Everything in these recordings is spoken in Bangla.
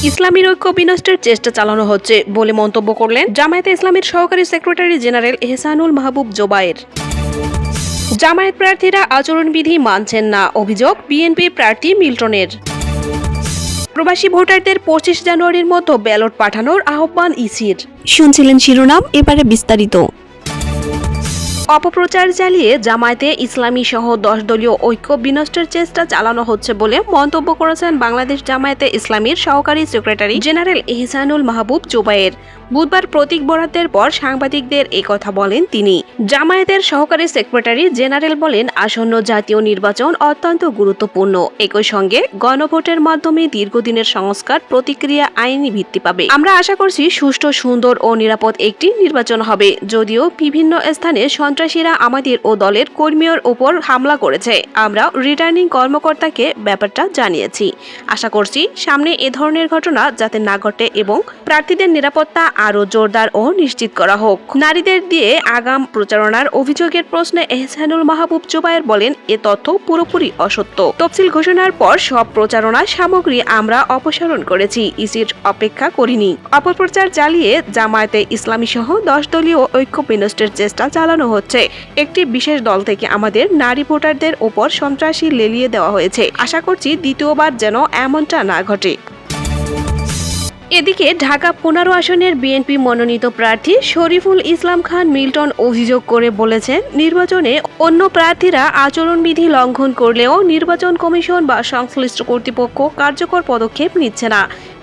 ইসলামীর ঐক্য বিনষ্টের চেষ্টা চালানো হচ্ছে বলে মন্তব্য করলেন জামায়াতে ইসলামীর সহকারী সেক্রেটারি জেনারেল এহসানুল মাহবুব জোবায়ের। জামায়াত প্রার্থীরা আচরণবিধি মানছেন না, অভিযোগ বিএনপি প্রার্থী মিল্টনের। প্রবাসী ভোটারদের ২৫ জানুয়ারির মতো ব্যালট পাঠানোর আহ্বান ইসির। শুনছিলেন শিরোনাম, এবারে বিস্তারিত। অপপ্রচার চালিয়ে জামায়াতে ইসলামী সহ ১০ দলীয় ঐক্য বিনষ্টের চেষ্টা চালানো হচ্ছে বলে মন্তব্য করেছেন বাংলাদেশ জামায়াতে ইসলামীর সহকারী সেক্রেটারি জেনারেল এহসানুল মাহবুব জোবায়ের। বুধবার প্রতীক বরাদ্দের পর সাংবাদিকদের কথা বলেন তিনি। জামায়াতের সহকারী সেক্রেটারি জেনারেল বলেন, আসন্ন জাতীয় নির্বাচন অত্যন্ত গুরুত্বপূর্ণ। একই সঙ্গে গণভোটের মাধ্যমে দীর্ঘদিনের সংস্কার প্রতিক্রিয়া আইনি ভিত্তি পাবে। আমরা আশা করছি সুষ্ঠু, সুন্দর ও নিরাপদ একটি নির্বাচন হবে। যদিও বিভিন্ন স্থানে সন্ত্রাসীরা আমাদের ও দলের কর্মীর ওপর হামলা করেছে, আমরা রিটার্নিং কর্মকর্তাকে ব্যাপারটা জানিয়েছি। আশা করছি সামনে এ ধরনের ঘটনা যাতে না ঘটে এবং প্রার্থীদের নিরাপত্তা আরও জোরদার ও নিশ্চিত করা হোক। নারীদের দিয়ে আগাম প্রচারণার অভিযোগের প্রশ্নে এহসানুল মাহবুব জোবায়ের বলেন, এ তথ্য পুরোপুরি অসত্য। তফসিল ঘোষণার পর সব প্রচারণা সামগ্রী আমরা অপসারণ করেছি, ইসির অপেক্ষা করিনি। অপপ্রচার চালিয়ে জামায়াতে ইসলামী সহ ১০ দলীয় ঐক্য বিনষ্টের চেষ্টা চালানো হচ্ছে। একটি বিশেষ দল থেকে আমাদের নারী ভোটারদের ওপর সন্ত্রাসী লেলিয়ে দেওয়া হয়েছে। আশা করছি দ্বিতীয়বার যেন এমনটা না ঘটে। এদিকে ঢাকা ১৫ আসনের বিএনপি মনোনীত প্রার্থী শরীফুল ইসলাম খান মিল্টন অভিযোগ করে বলেছেন, নির্বাচনে অন্য প্রার্থীরা আচরণবিধি লঙ্ঘন করলেও নির্বাচন কমিশন বা সংশ্লিষ্ট কর্তৃপক্ষ কার্যকর পদক্ষেপ নিচ্ছে না।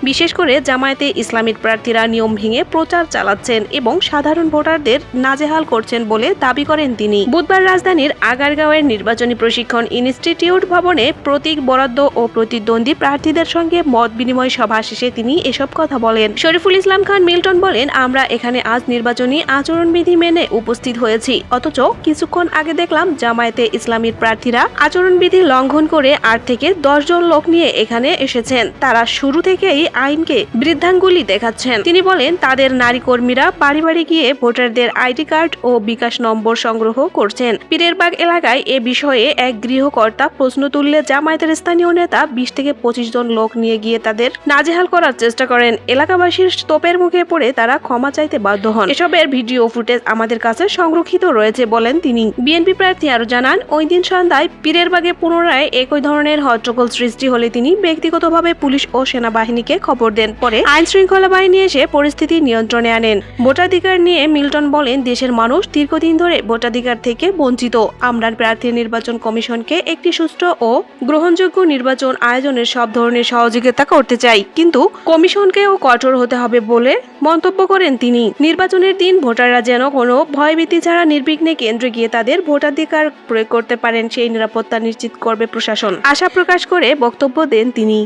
বিশেষ করে জামায়াতে ইসলামীর প্রার্থীরা নিয়ম ভেঙে প্রচার চালাচ্ছেন এবং সাধারণ ভোটারদের নাজেহাল করছেন বলে দাবি করেন তিনি। বুধবার রাজধানীর আগারগাঁওয়ের নির্বাচনী প্রশিক্ষণ ইনস্টিটিউট ভবনে প্রতীক বরাদ্দ ও প্রতিদ্বন্দ্বী প্রার্থীদের সঙ্গে মত বিনিময় সভা শেষে তিনি এসব কথা বলেন। শরীফুল ইসলাম খান মিল্টন বলেন, আমরা এখানে আজ নির্বাচনী আচরণবিধি মেনে উপস্থিত হয়েছি, অথচ কিছুক্ষণ আগে দেখলাম জামায়াতে ইসলামীর প্রার্থীরা আচরণবিধি লঙ্ঘন করে ৮ থেকে ১০ জন লোক নিয়ে এখানে এসেছেন। তারা শুরু থেকেই আইনকে বৃদ্ধাঙ্গুলি দেখাচ্ছেন। তিনি বলেন, তাদের নারী কর্মীরা বাড়ি বাড়ি গিয়ে ভোটারদের আইডি কার্ড ও বিকাশ নম্বর সংগ্রহ করছেন। পীরেরবাগ এলাকায় এ বিষয়ে এক গৃহকর্তা প্রশ্ন তুললে জামায়াতের স্থানীয় নেতা ২০ থেকে ২৫ জন লোক নিয়ে গিয়ে তাদের নাজেহাল করার চেষ্টা করেন। এলাকাবাসীর তোপের মুখে পড়ে তারা ক্ষমা চাইতে বাধ্য হন। এসবের ভিডিও ফুটেজ আমাদের কাছে সংরক্ষিত রয়েছে বলেন তিনি। বিএনপি প্রার্থী আরো জানান, ওই দিন সন্ধ্যায় পীরেরবাগে পুনরায় একই ধরনের হট্টগোল সৃষ্টি হলে তিনি ব্যক্তিগতভাবে পুলিশ ও সেনাবাহিনীকে খবর দেন। পরে আইন শৃঙ্খলা বাহিনী এসে পরিস্থিতি নিয়ন্ত্রণে আনেন। ভোটাধিকার নিয়ে মিল্টন বলেন, দেশের মানুষ দীর্ঘদিন ধরে ভোটাধিকার থেকে বঞ্চিত। আমরা প্রার্থী নির্বাচন কমিশনকে একটি সুষ্ঠু ও গ্রহণযোগ্য নির্বাচন আয়োজনের সব ধরনের সহযোগিতা করতে চাই, কিন্তু কমিশনকেও কঠোর হতে হবে বলে মন্তব্য করেন তিনি। নির্বাচনের দিন ভোটাররা যেন কোনো ভয়ভীতি ছাড়া নির্বিঘ্নে কেন্দ্রে গিয়ে তাদের ভোটাধিকার প্রয়োগ করতে পারেন, সেই নিরাপত্তা নিশ্চিত করবে প্রশাসন, আশা প্রকাশ করে বক্তব্য দেন তিনি।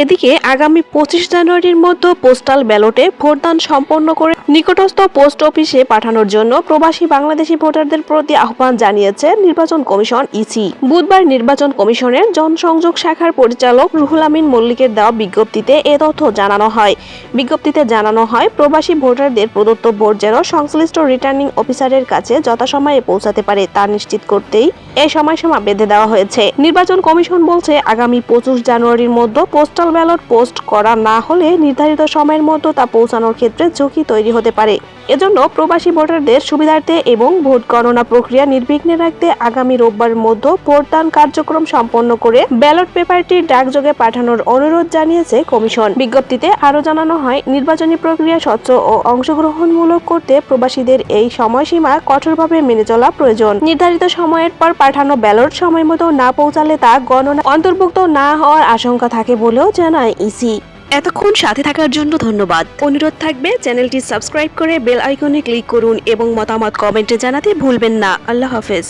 এদিকে আগামী ২৫ জানুয়ারির মধ্যে পোস্টাল ব্যালটে ভোটদান সম্পন্ন করে নিকটস্থ পোস্ট অফিসে পাঠানোর জন্য প্রবাসী বাংলাদেশি ভোটারদের প্রতি আহ্বান জানিয়েছে নির্বাচন কমিশন ইসি। বুধবার নির্বাচন কমিশনের জনসংযোগ শাখার পরিচালক রুহুল আমিন মল্লিকের দেওয়া বিজ্ঞপ্তিতে এ তথ্য জানানো হয়। বিজ্ঞপ্তিতে জানানো হয়, প্রবাসী ভোটারদের প্রদত্ত ভোট যেন সংশ্লিষ্ট রিটার্নিং অফিসারের কাছে যথাসময়ে পৌঁছাতে পারে তা নিশ্চিত করতেই এই সময়সীমা বেঁধে দেওয়া হয়েছে। নির্বাচন কমিশন বলছে, আগামী ২৫ জানুয়ারির মধ্যে পোস্টাল ব্যালট পোস্ট করা না হলে নির্ধারিত সময়ের মধ্যে তা পৌঁছানোর ক্ষেত্রে ঝুঁকি তৈরি হতে পারে। এজন্য প্রবাসী ভোটারদের সুবিধার্থে এবং ভোট গণনা প্রক্রিয়া নির্বিঘ্নে রাখতে আগামী রোববারের মধ্যে ভোটদান কার্যক্রম সম্পন্ন করে ব্যালট পেপারটি ডাকযোগে পাঠানোর অনুরোধ জানিয়েছে কমিশন। বিজ্ঞপ্তিতে আরও জানানো হয়, নির্বাচনী প্রক্রিয়া স্বচ্ছ ও অংশগ্রহণমূলক করতে প্রবাসীদের এই সময়সীমা কঠোরভাবে মেনে চলা প্রয়োজন। নির্ধারিত সময়ের পর পাঠানো ব্যালট সময় মতো না পৌঁছালে তা গণনা অন্তর্ভুক্ত না হওয়ার আশঙ্কা থাকে বলেও জানায় ইসি। এতক্ষণ সাথে থাকার জন্য ধন্যবাদ। অনুরোধ থাকবে চ্যানেলটি সাবস্ক্রাইব করে বেল আইকনে ক্লিক করুন এবং মতামত কমেন্টে জানাতে ভুলবেন না। আল্লাহ হাফেজ।